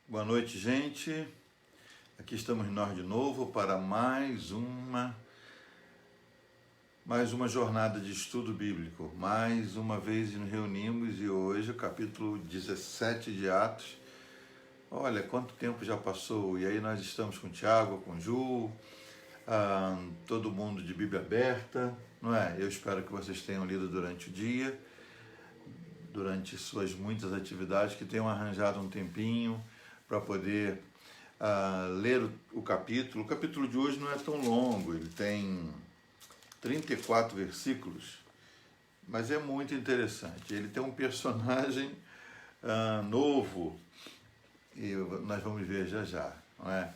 Boa noite, gente. Aqui estamos nós de novo para mais uma jornada de estudo bíblico. Mais uma vez nos reunimos e hoje o capítulo 17 de Atos. Olha, quanto tempo já passou. E aí nós estamos com o Tiago, com o Ju, todo mundo de Bíblia aberta, não é? Eu espero que vocês tenham lido durante o dia, durante suas muitas atividades, que tenham arranjado um tempinho para poder ler o capítulo. O capítulo de hoje não é tão longo, ele tem 34 versículos, mas é muito interessante. Ele tem um personagem novo, e nós vamos ver já, não é?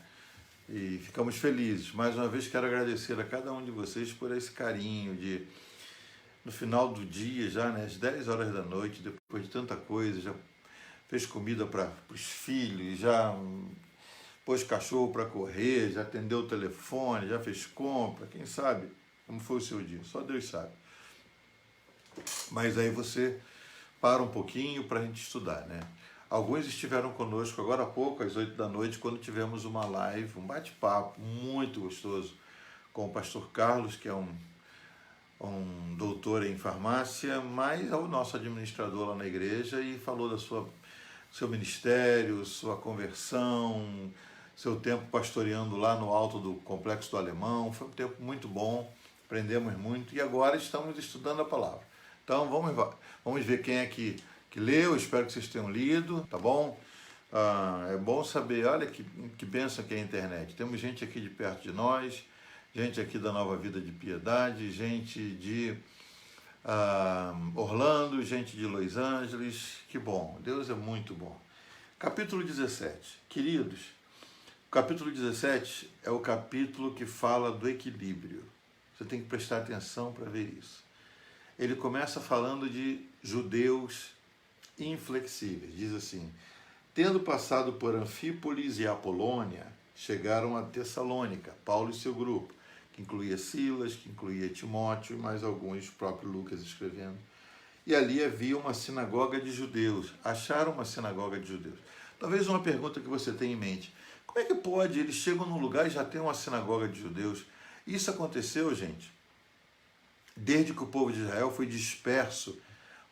E ficamos felizes. Mais uma vez quero agradecer a cada um de vocês por esse carinho de, no final do dia, já às 10 horas da noite, depois de tanta coisa, já fez comida para os filhos, já pôs cachorro para correr, já atendeu o telefone, já fez compra, quem sabe como foi o seu dia, só Deus sabe. Mas aí você para um pouquinho para a gente estudar, né? Alguns estiveram conosco agora há pouco, às 8 da noite, quando tivemos uma live, um bate-papo muito gostoso com o pastor Carlos, que é um doutor em farmácia, mas é o nosso administrador lá na igreja, e falou da seu ministério, sua conversão, seu tempo pastoreando lá no alto do Complexo do Alemão. Foi um tempo muito bom, aprendemos muito, e agora estamos estudando a palavra. Então vamos ver quem é que leu. Espero que vocês tenham lido, tá bom? É bom saber, olha que bênção que é a internet. Temos gente aqui de perto de nós, gente aqui da Nova Vida de Piedade, gente de Orlando, gente de Los Angeles. Que bom, Deus é muito bom. Capítulo 17. Queridos, o capítulo 17 é o capítulo que fala do equilíbrio. Você tem que prestar atenção para ver isso. Ele começa falando de judeus inflexíveis. Diz assim: tendo passado por Anfípolis e Apolônia, chegaram a Tessalônica, Paulo e seu grupo, que incluía Silas, que incluía Timóteo e mais alguns, próprio Lucas escrevendo. E ali havia uma sinagoga de judeus. Acharam uma sinagoga de judeus. Talvez uma pergunta que você tenha em mente: como é que pode? Eles chegam num lugar e já tem uma sinagoga de judeus. Isso aconteceu, gente, desde que o povo de Israel foi disperso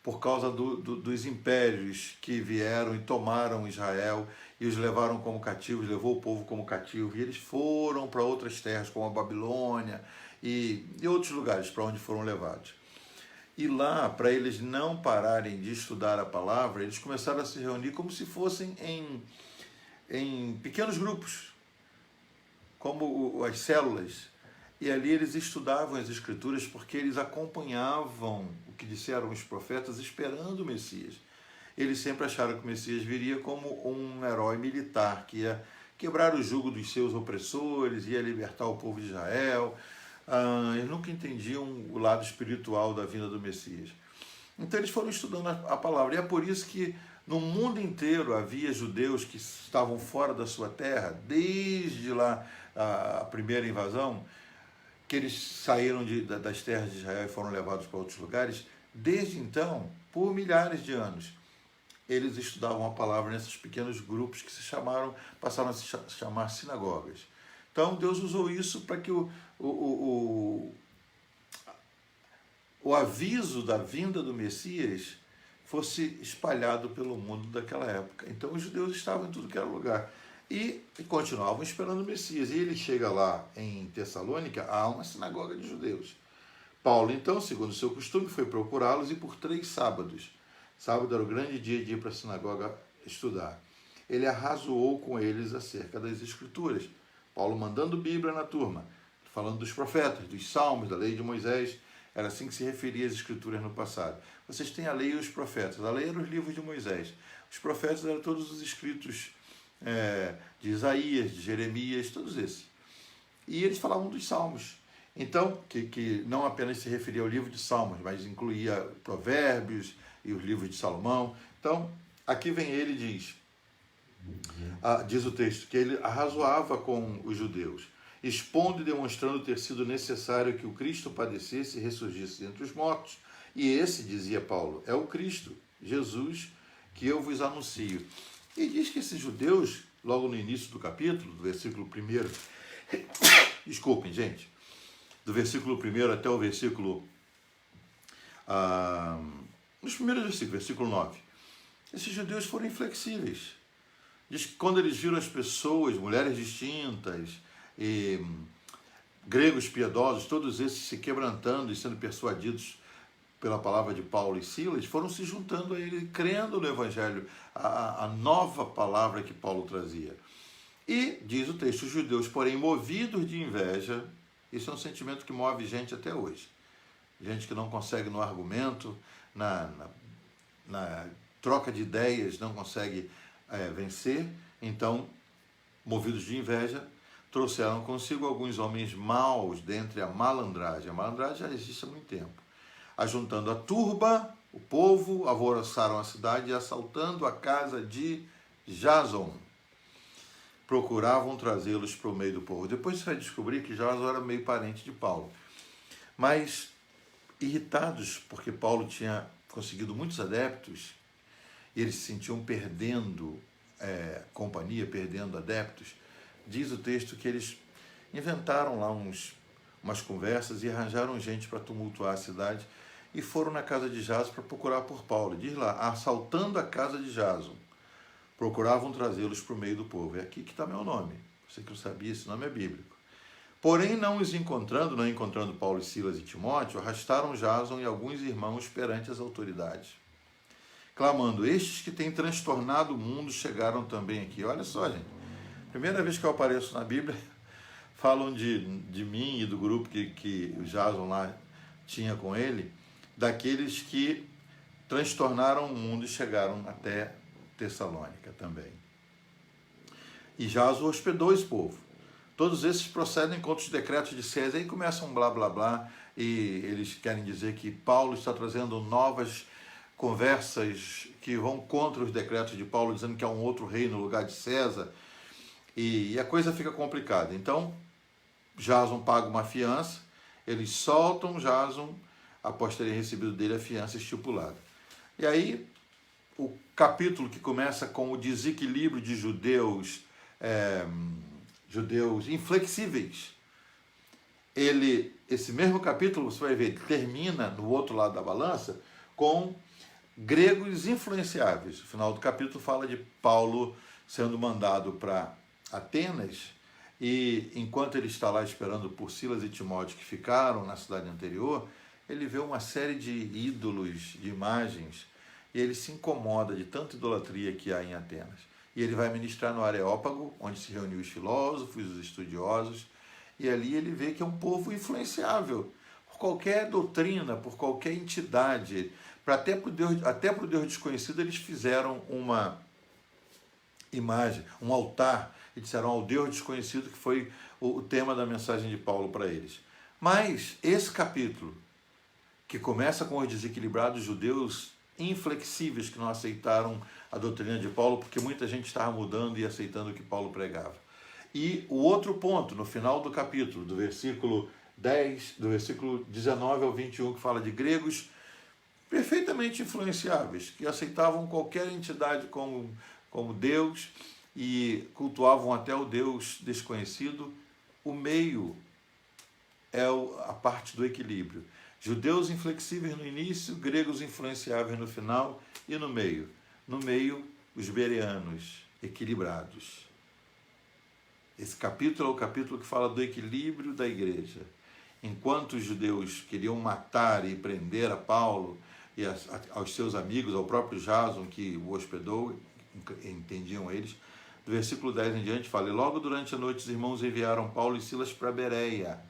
por causa dos impérios que vieram e tomaram Israel e os levaram como cativos, levou o povo como cativo, e eles foram para outras terras, como a Babilônia e outros lugares para onde foram levados. E lá, para eles não pararem de estudar a palavra, eles começaram a se reunir como se fossem em pequenos grupos, como as células. E ali eles estudavam as Escrituras porque eles acompanhavam o que disseram os profetas, esperando o Messias. Eles sempre acharam que o Messias viria como um herói militar, que ia quebrar o jugo dos seus opressores, ia libertar o povo de Israel. Eles nunca entendiam o lado espiritual da vinda do Messias. Então eles foram estudando a palavra. E é por isso que no mundo inteiro havia judeus que estavam fora da sua terra, desde lá a primeira invasão, que eles saíram das terras de Israel e foram levados para outros lugares. Desde então, por milhares de anos, eles estudavam a palavra nesses pequenos grupos que passaram a se chamar sinagogas. Então Deus usou isso para que o aviso da vinda do Messias fosse espalhado pelo mundo daquela época. Então os judeus estavam em tudo que era lugar. E continuavam esperando o Messias. E ele chega lá em Tessalônica, há uma sinagoga de judeus. Paulo, então, segundo o seu costume, foi procurá-los, e por 3 sábados, sábado era o grande dia de ir para a sinagoga estudar, ele arrazoou com eles acerca das Escrituras. Paulo mandando Bíblia na turma, falando dos profetas, dos salmos, da lei de Moisés. Era assim que se referia às Escrituras no passado. Vocês têm a lei e os profetas. A lei era os livros de Moisés. Os profetas eram todos os escritos de Isaías, de Jeremias, todos esses. E eles falavam dos salmos. Então, que não apenas se referia ao livro de Salmos, mas incluía Provérbios e os livros de Salomão. Então, aqui vem ele e diz o texto, que ele arrazoava com os judeus, expondo e demonstrando ter sido necessário que o Cristo padecesse e ressurgisse dentre os mortos. E esse, dizia Paulo, é o Cristo, Jesus, que eu vos anuncio. E diz que esses judeus logo no início do capítulo, do versículo 1, desculpem, gente, do versículo 1 até o versículo, nos primeiros versículos, versículo 9, esses judeus foram inflexíveis. Diz que quando eles viram as pessoas, mulheres distintas, e gregos piedosos, todos esses se quebrantando e sendo persuadidos pela palavra de Paulo e Silas, foram se juntando a ele, crendo no Evangelho, a nova palavra que Paulo trazia. E, diz o texto, os judeus, porém, movidos de inveja, isso é um sentimento que move gente até hoje. Gente que não consegue no argumento, na troca de ideias, não consegue vencer. Então, movidos de inveja, trouxeram consigo alguns homens maus dentre a malandragem. A malandragem já existe há muito tempo. Ajuntando a turba, o povo, alvoroçaram a cidade e, assaltando a casa de Jason, procuravam trazê-los para o meio do povo. Depois você vai descobrir que Jason era meio parente de Paulo. Mas, irritados porque Paulo tinha conseguido muitos adeptos, e eles se sentiam perdendo companhia, perdendo adeptos, diz o texto que eles inventaram lá umas conversas e arranjaram gente para tumultuar a cidade e foram na casa de Jason para procurar por Paulo. Diz lá, assaltando a casa de Jason, procuravam trazê-los para o meio do povo. É aqui que está meu nome. Você que não sabia, esse nome é bíblico. Porém, não encontrando Paulo e Silas e Timóteo, arrastaram Jason e alguns irmãos perante as autoridades, clamando, estes que têm transtornado o mundo chegaram também aqui. Olha só, gente, primeira vez que eu apareço na Bíblia, falam de mim e do grupo que o Jason lá tinha com ele, daqueles que transtornaram o mundo e chegaram até Tessalônica também. E Jason hospedou esse povo. Todos esses procedem contra os decretos de César, aí começam um blá blá blá, e eles querem dizer que Paulo está trazendo novas conversas que vão contra os decretos de Paulo, dizendo que há um outro rei no lugar de César, e a coisa fica complicada. Então, Jason paga uma fiança, eles soltam Jason após terem recebido dele a fiança estipulada. E aí, o capítulo que começa com o desequilíbrio de judeus inflexíveis, esse mesmo capítulo, você vai ver, termina no outro lado da balança com gregos influenciáveis. O final do capítulo fala de Paulo sendo mandado para Atenas e enquanto ele está lá esperando por Silas e Timóteo que ficaram na cidade anterior, ele vê uma série de ídolos, de imagens, e ele se incomoda de tanta idolatria que há em Atenas. E ele vai ministrar no Areópago, onde se reuniam os filósofos, os estudiosos, e ali ele vê que é um povo influenciável por qualquer doutrina, por qualquer entidade. Até para o Deus desconhecido eles fizeram uma imagem, um altar, e disseram ao Deus desconhecido, que foi o tema da mensagem de Paulo para eles. Mas esse capítulo, que começa com os desequilibrados judeus inflexíveis que não aceitaram a doutrina de Paulo, porque muita gente estava mudando e aceitando o que Paulo pregava. E o outro ponto, no final do capítulo, do versículo 10, do versículo 19 ao 21, que fala de gregos perfeitamente influenciáveis, que aceitavam qualquer entidade como Deus e cultuavam até o Deus desconhecido. O meio é a parte do equilíbrio. Judeus inflexíveis no início, gregos influenciáveis no final e no meio. No meio, os bereanos, equilibrados. Esse capítulo é o capítulo que fala do equilíbrio da igreja. Enquanto os judeus queriam matar e prender a Paulo e aos seus amigos, ao próprio Jason que o hospedou, entendiam eles, do versículo 10 em diante fala, e logo durante a noite os irmãos enviaram Paulo e Silas para Bereia.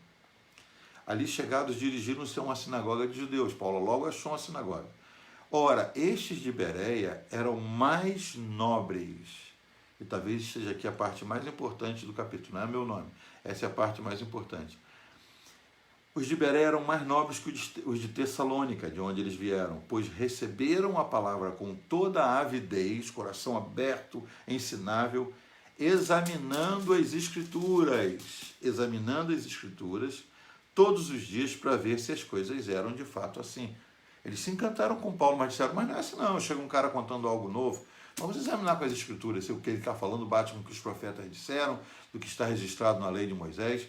Ali chegados dirigiram-se a uma sinagoga de judeus. Paulo logo achou uma sinagoga. Ora, estes de Bereia eram mais nobres. E talvez seja aqui a parte mais importante do capítulo. Não é meu nome. Essa é a parte mais importante. Os de Bereia eram mais nobres que os de Tessalônica, de onde eles vieram, pois receberam a palavra com toda a avidez, coração aberto, ensinável, examinando as Escrituras todos os dias para ver se as coisas eram de fato assim. Eles se encantaram com Paulo, mas disseram, mas não é assim não, chega um cara contando algo novo, Vamos examinar com as Escrituras se o que ele está falando bate com o que os profetas disseram, do que está registrado na lei de Moisés.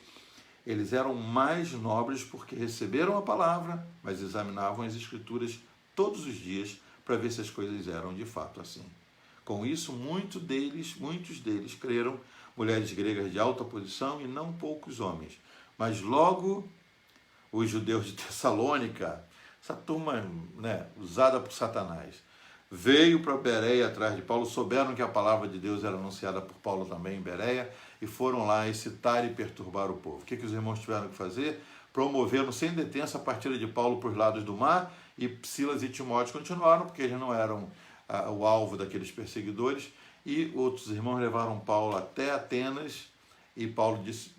Eles eram mais nobres porque receberam a palavra, mas examinavam as Escrituras todos os dias para ver se as coisas eram de fato assim. Com isso, muitos deles creram, mulheres gregas de alta posição e não poucos homens. Mas logo os judeus de Tessalônica, essa turma, né, usada por Satanás, veio para Bereia atrás de Paulo, souberam que a palavra de Deus era anunciada por Paulo também em Bereia e foram lá excitar e perturbar o povo. O que os irmãos tiveram que fazer? Promoveram sem detença a partida de Paulo para os lados do mar, e Silas e Timóteo continuaram, porque eles não eram o alvo daqueles perseguidores, e outros irmãos levaram Paulo até Atenas, e Paulo deixou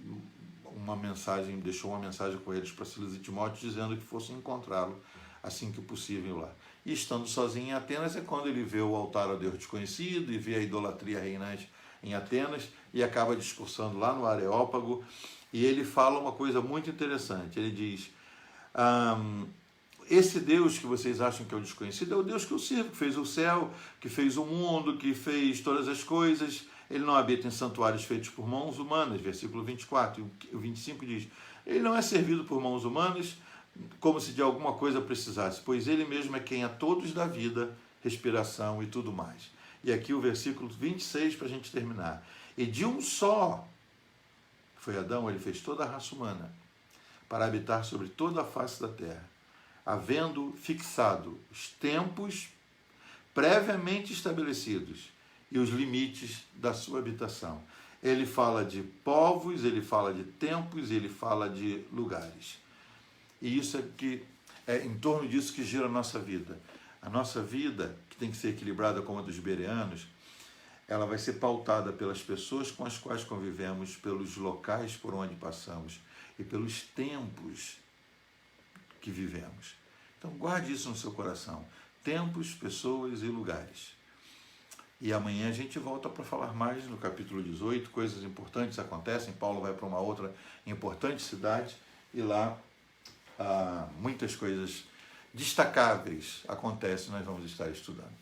uma mensagem com eles para Silas e Timóteo, dizendo que fossem encontrá-lo assim que possível lá. E estando sozinho em Atenas é quando ele vê o altar ao Deus desconhecido e vê a idolatria reinante em Atenas e acaba discursando lá no Areópago, e ele fala uma coisa muito interessante. Ele diz: esse Deus que vocês acham que é o desconhecido é o Deus que eu sirvo, que fez o céu, que fez o mundo, que fez todas as coisas. Ele não habita em santuários feitos por mãos humanas, versículo 24. E o 25 diz: ele não é servido por mãos humanas, como se de alguma coisa precisasse, pois ele mesmo é quem a todos dá vida, respiração e tudo mais. E aqui o versículo 26 para a gente terminar. E de um só, que foi Adão, ele fez toda a raça humana, para habitar sobre toda a face da terra, havendo fixado os tempos previamente estabelecidos e os limites da sua habitação. Ele fala de povos, ele fala de tempos, ele fala de lugares. E isso é em torno disso que gira a nossa vida. A nossa vida, que tem que ser equilibrada como a dos bereanos, ela vai ser pautada pelas pessoas com as quais convivemos, pelos locais por onde passamos e pelos tempos que vivemos. Então guarde isso no seu coração. Tempos, pessoas e lugares. E amanhã a gente volta para falar mais no capítulo 18, coisas importantes acontecem. Paulo vai para uma outra importante cidade e lá muitas coisas destacáveis acontecem, nós vamos estar estudando.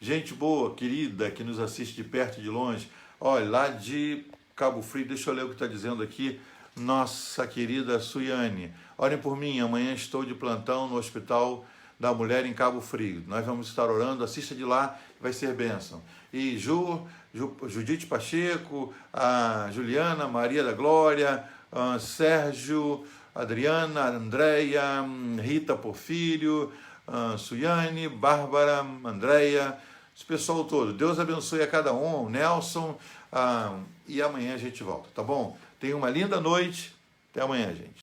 Gente boa, querida, que nos assiste de perto e de longe, olha, lá de Cabo Frio, deixa eu ler o que está dizendo aqui, nossa querida Suiane, orem por mim, amanhã estou de plantão no Hospital da Mulher em Cabo Frio, nós vamos estar orando, assista de lá, vai ser bênção. E Judite Pacheco, a Juliana, Maria da Glória, Sérgio, Adriana, Andréia, Rita Porfírio, Suiane, Bárbara, Andréia, esse pessoal todo. Deus abençoe a cada um, Nelson, e amanhã a gente volta, tá bom? Tenha uma linda noite, até amanhã, gente.